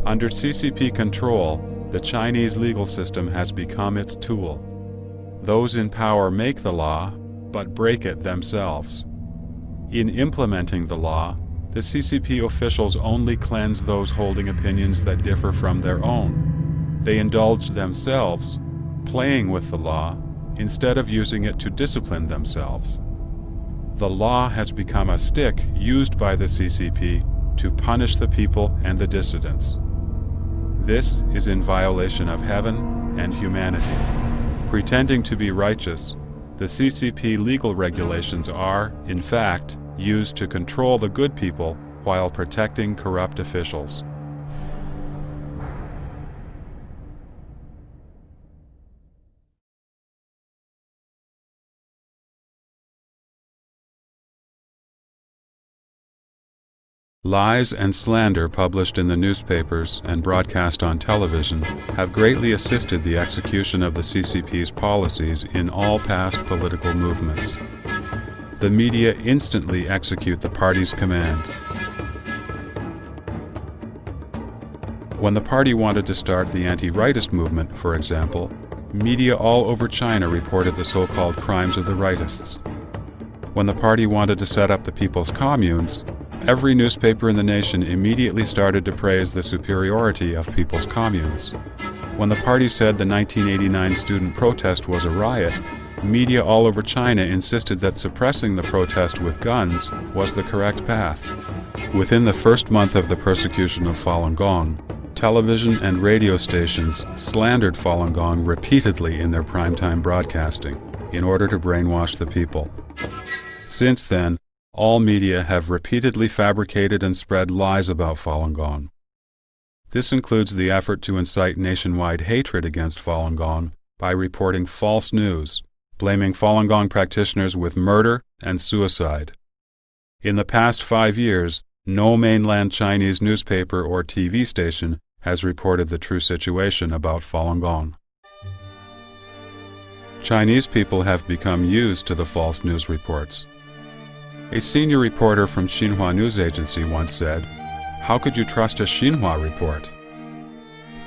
Speaker 1: Under CCP control, the Chinese legal system has become its tool. Those in power make the law, but break it themselves. In implementing the law, the CCP officials only cleanse those holding opinions that differ from their own. They indulge themselves, playing with the law, instead of using it to discipline themselves. The law has become a stick used by the CCP to punish the people and the dissidents. This is in violation of heaven and humanity. Pretending to be righteous, the CCP legal regulations are, in fact, used to control the good people while protecting corrupt officials. Lies and slander published in the newspapers and broadcast on television have greatly assisted the execution of the CCP's policies in all past political movements. The media instantly execute the party's commands. When the party wanted to start the anti-rightist movement, for example, media all over China reported the so-called crimes of the rightists. When the party wanted to set up the People's Communes, every newspaper in the nation immediately started to praise the superiority of People's Communes. When the party said the 1989 student protest was a riot, media all over China insisted that suppressing the protest with guns was the correct path. Within the first month of the persecution of Falun Gong, television and radio stations slandered Falun Gong repeatedly in their primetime broadcasting in order to brainwash the people. Since then, all media have repeatedly fabricated and spread lies about Falun Gong. This includes the effort to incite nationwide hatred against Falun Gong by reporting false news, blaming Falun Gong practitioners with murder and suicide. In the past 5 years, no mainland Chinese newspaper or TV station has reported the true situation about Falun Gong. Chinese people have become used to the false news reports. A senior reporter from Xinhua News Agency once said, "How could you trust a Xinhua report?"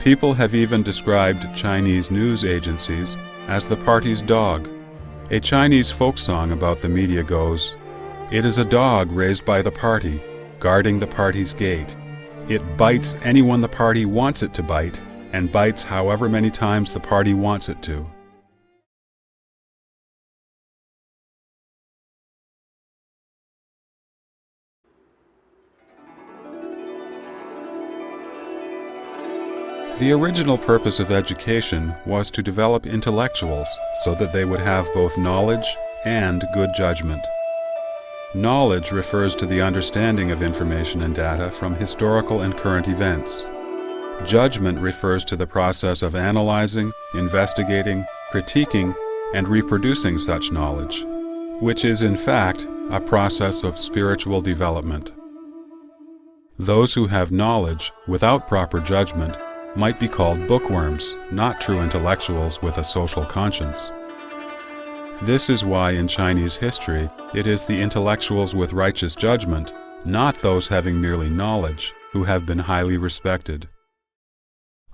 Speaker 1: People have even described Chinese news agencies as the party's dog. A Chinese folk song about the media goes, "It is a dog raised by the party, guarding the party's gate. It bites anyone the party wants it to bite, and bites however many times the party wants it to." The original purpose of education was to develop intellectuals so that they would have both knowledge and good judgment. Knowledge refers to the understanding of information and data from historical and current events. Judgment refers to the process of analyzing, investigating, critiquing, and reproducing such knowledge, which is in fact a process of spiritual development. Those who have knowledge without proper judgment might be called bookworms, not true intellectuals with a social conscience. This is why in Chinese history it is the intellectuals with righteous judgment, not those having merely knowledge, who have been highly respected.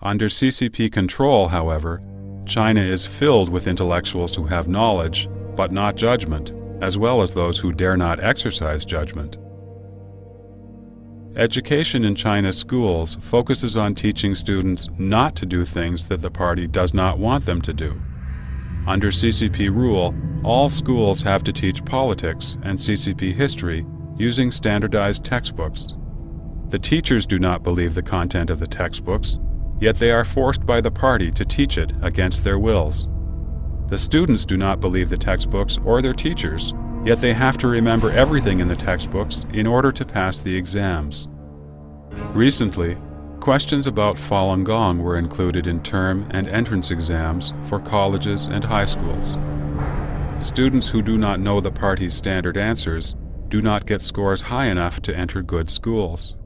Speaker 1: Under CCP control, however, China is filled with intellectuals who have knowledge, but not judgment, as well as those who dare not exercise judgment. Education in China's schools focuses on teaching students not to do things that the party does not want them to do. Under CCP rule, all schools have to teach politics and CCP history using standardized textbooks. The teachers do not believe the content of the textbooks, yet they are forced by the party to teach it against their wills. The students do not believe the textbooks or their teachers, yet they have to remember everything in the textbooks in order to pass the exams. Recently, questions about Falun Gong were included in term and entrance exams for colleges and high schools. Students who do not know the party's standard answers do not get scores high enough to enter good schools.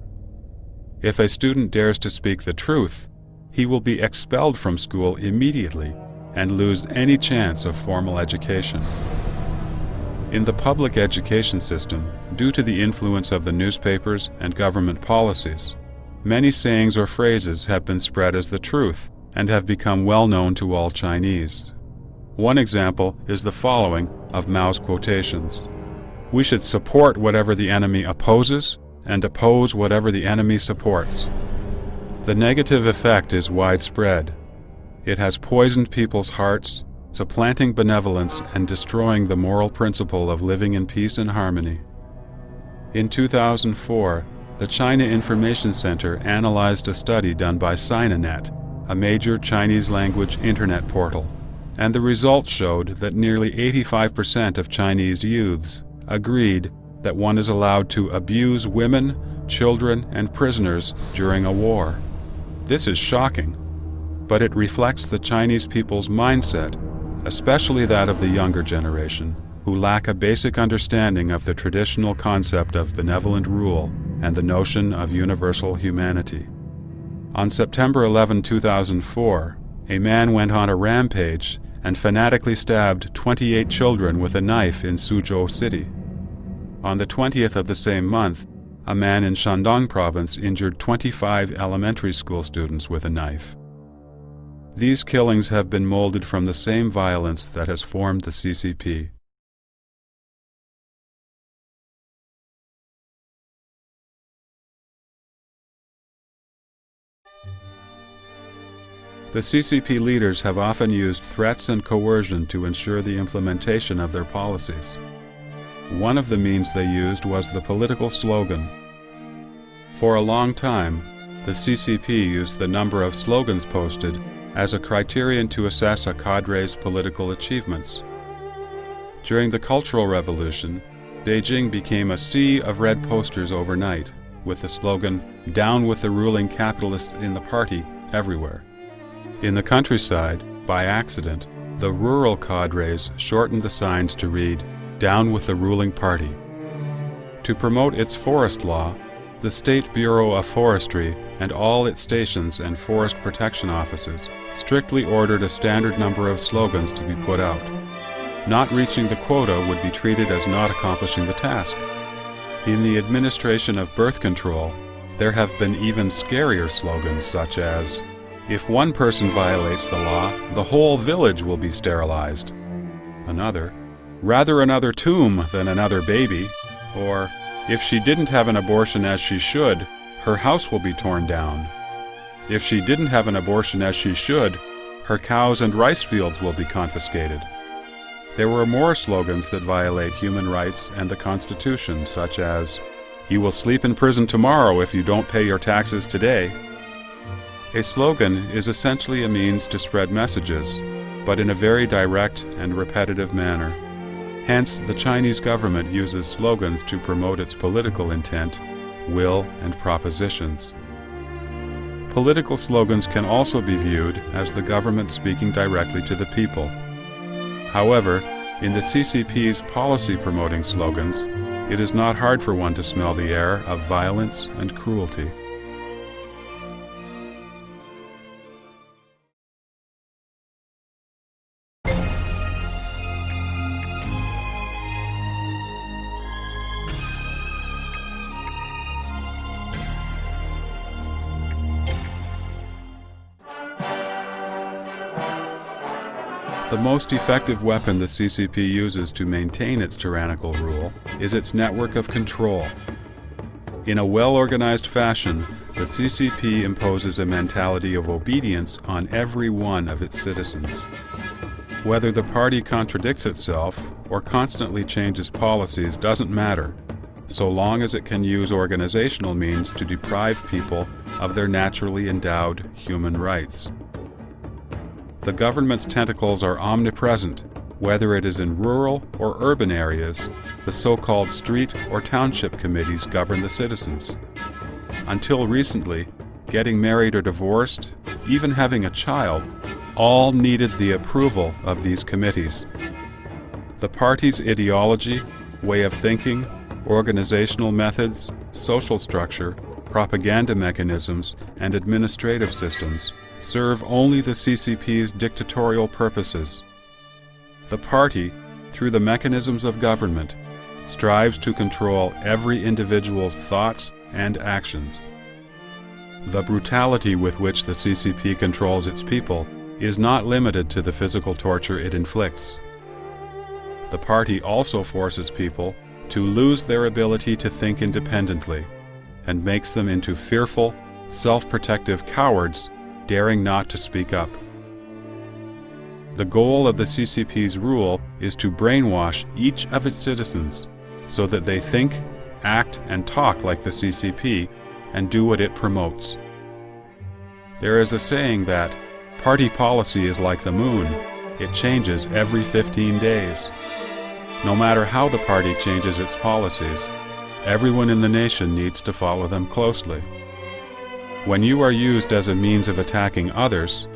Speaker 1: If a student dares to speak the truth, he will be expelled from school immediately and lose any chance of formal education. In the public education system, due to the influence of the newspapers and government policies, many sayings or phrases have been spread as the truth and have become well known to all Chinese. One example is the following of Mao's quotations: "We should support whatever the enemy opposes and oppose whatever the enemy supports." The negative effect is widespread. It has poisoned people's hearts, supplanting benevolence and destroying the moral principle of living in peace and harmony. In 2004, the China Information Center analyzed a study done by Sinanet, a major Chinese-language internet portal, and the results showed that nearly 85% of Chinese youths agreed that one is allowed to abuse women, children, and prisoners during a war. This is shocking, but it reflects the Chinese people's mindset, especially that of the younger generation, who lack a basic understanding of the traditional concept of benevolent rule and the notion of universal humanity. On September 11, 2004, a man went on a rampage and fanatically stabbed 28 children with a knife in Suzhou City. On the 20th of the same month, a man in Shandong province injured 25 elementary school students with a knife. These killings have been molded from the same violence that has formed the CCP. The CCP leaders have often used threats and coercion to ensure the implementation of their policies. One of the means they used was the political slogan. For a long time, the CCP used the number of slogans posted as a criterion to assess a cadre's political achievements. During the Cultural Revolution, Beijing became a sea of red posters overnight, with the slogan, "Down with the ruling capitalists in the party," everywhere. In the countryside, by accident, the rural cadres shortened the signs to read, "Down with the ruling party." To promote its forest law, the State Bureau of Forestry and all its stations and forest protection offices strictly ordered a standard number of slogans to be put out. Not reaching the quota would be treated as not accomplishing the task. In the administration of birth control, there have been even scarier slogans such as, "If one person violates the law, the whole village will be sterilized." Another, "Rather another tomb than another baby," or, "If she didn't have an abortion as she should, her house will be torn down. If she didn't have an abortion as she should, her cows and rice fields will be confiscated." There were more slogans that violate human rights and the Constitution, such as, "You will sleep in prison tomorrow if you don't pay your taxes today." A slogan is essentially a means to spread messages, but in a very direct and repetitive manner. Hence, the Chinese government uses slogans to promote its political intent, will, and propositions. Political slogans can also be viewed as the government speaking directly to the people. However, in the CCP's policy-promoting slogans, it is not hard for one to smell the air of violence and cruelty. The most effective weapon the CCP uses to maintain its tyrannical rule is its network of control. In a well-organized fashion, the CCP imposes a mentality of obedience on every one of its citizens. Whether the party contradicts itself or constantly changes policies doesn't matter, so long as it can use organizational means to deprive people of their naturally endowed human rights. The government's tentacles are omnipresent, whether it is in rural or urban areas. The so-called street or township committees govern the citizens. Until recently, getting married or divorced, even having a child, all needed the approval of these committees. The party's ideology, way of thinking, organizational methods, social structure, propaganda mechanisms, and administrative systems serve only the CCP's dictatorial purposes. The party, through the mechanisms of government, strives to control every individual's thoughts and actions. The brutality with which the CCP controls its people is not limited to the physical torture it inflicts. The party also forces people to lose their ability to think independently and makes them into fearful, self-protective cowards daring not to speak up. The goal of the CCP's rule is to brainwash each of its citizens so that they think, act, and talk like the CCP and do what it promotes. There is a saying that party policy is like the moon. It changes every 15 days. No matter how the party changes its policies, everyone in the nation needs to follow them closely. When you are used as a means of attacking others,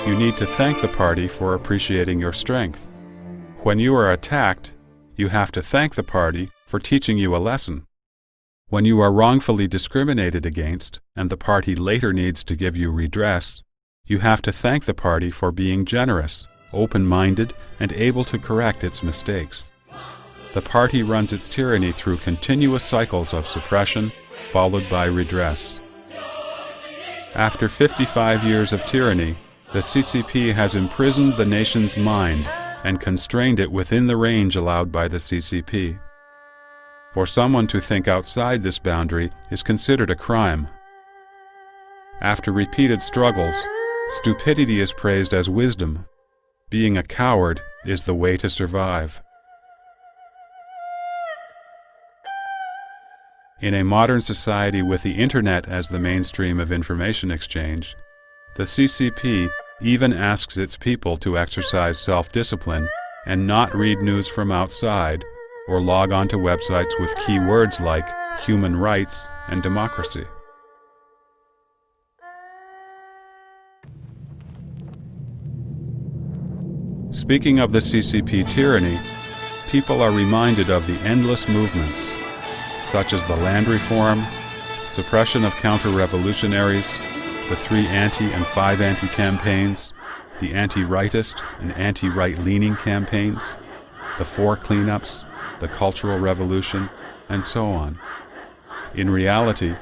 Speaker 1: you need to thank the party for appreciating your strength. When you are attacked, you have to thank the party for teaching you a lesson. When you are wrongfully discriminated against, and the party later needs to give you redress, you have to thank the party for being generous, open-minded, and able to correct its mistakes. The party runs its tyranny through continuous cycles of suppression, followed by redress. After 55 years of tyranny, the CCP has imprisoned the nation's mind and constrained it within the range allowed by the CCP. For someone to think outside this boundary is considered a crime. After repeated struggles, stupidity is praised as wisdom. Being a coward is the way to survive. In a modern society with the Internet as the mainstream of information exchange, the CCP even asks its people to exercise self-discipline and not read news from outside or log on to websites with keywords like human rights and democracy. Speaking of the CCP tyranny, people are reminded of the endless movements, such as the land reform, suppression of counter-revolutionaries, the 3 anti- and 5 anti-campaigns, the anti-rightist and anti-right-leaning campaigns, the 4 cleanups, the Cultural Revolution, and so on. In reality,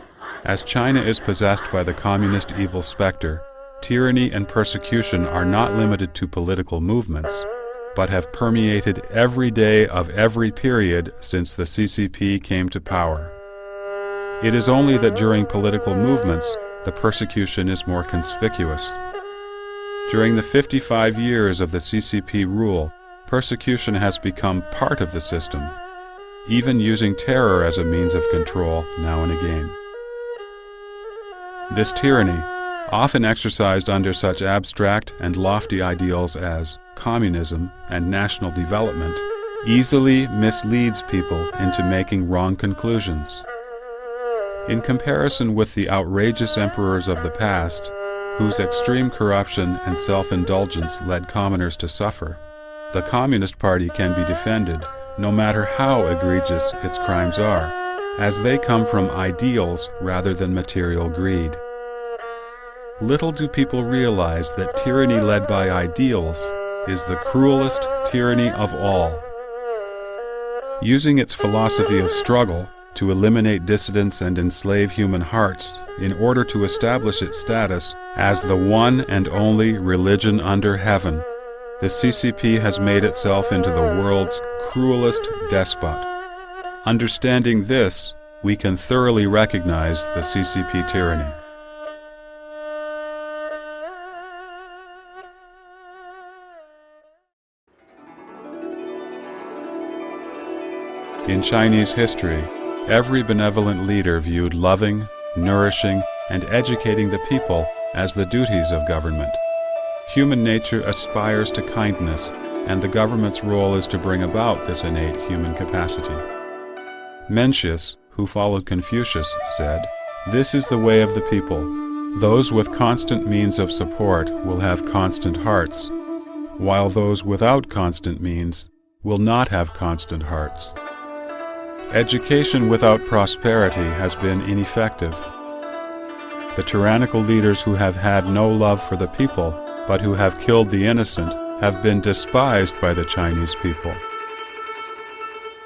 Speaker 1: as China is possessed by the communist evil specter, tyranny and persecution are not limited to political movements, but have permeated every day of every period since the CCP came to power. It is only that during political movements, the persecution is more conspicuous. During the 55 years of the CCP rule, persecution has become part of the system, even using terror as a means of control now and again. This tyranny, often exercised under such abstract and lofty ideals as communism and national development, easily misleads people into making wrong conclusions. In comparison with the outrageous emperors of the past, whose extreme corruption and self-indulgence led commoners to suffer, the Communist Party can be defended, no matter how egregious its crimes are, as they come from ideals rather than material greed. Little do people realize that tyranny led by ideals is the cruelest tyranny of all. Using its philosophy of struggle to eliminate dissidents and enslave human hearts in order to establish its status as the one and only religion under heaven, the CCP has made itself into the world's cruelest despot. Understanding this, we can thoroughly recognize the CCP tyranny. In Chinese history, every benevolent leader viewed loving, nourishing, and educating the people as the duties of government. Human nature aspires to kindness, and the government's role is to bring about this innate human capacity. Mencius, who followed Confucius, said, "This is the way of the people. Those with constant means of support will have constant hearts, while those without constant means will not have constant hearts." Education without prosperity has been ineffective. The tyrannical leaders who have had no love for the people, but who have killed the innocent, have been despised by the Chinese people.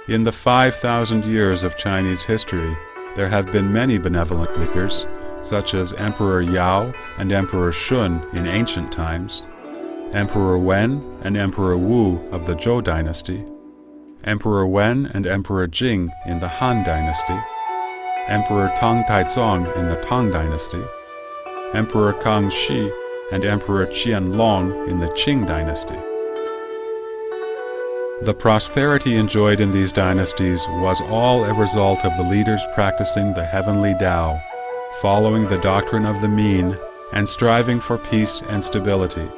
Speaker 1: In the 5,000 years of Chinese history, there have been many benevolent leaders, such as Emperor Yao and Emperor Shun in ancient times, Emperor Wen and Emperor Wu of the Zhou dynasty, Emperor Wen and Emperor Jing in the Han dynasty, Emperor Tang Taizong in the Tang dynasty, Emperor Kang Shi and Emperor Qianlong in the Qing dynasty. The prosperity enjoyed in these dynasties was all a result of the leaders practicing the heavenly Tao, following the doctrine of the mean, and striving for peace and stability.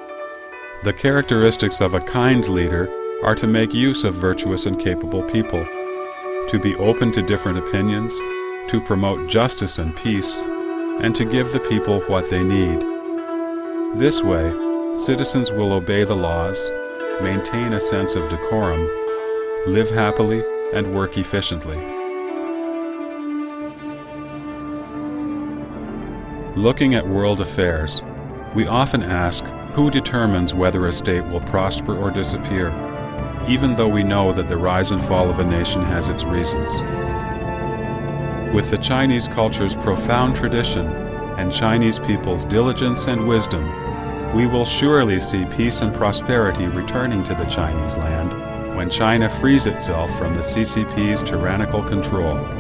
Speaker 1: The characteristics of a kind leader are to make use of virtuous and capable people, to be open to different opinions, to promote justice and peace, and to give the people what they need. This way, citizens will obey the laws, maintain a sense of decorum, live happily, and work efficiently. Looking at world affairs, we often ask who determines whether a state will prosper or disappear, even though we know that the rise and fall of a nation has its reasons. With the Chinese culture's profound tradition and Chinese people's diligence and wisdom, we will surely see peace and prosperity returning to the Chinese land when China frees itself from the CCP's tyrannical control.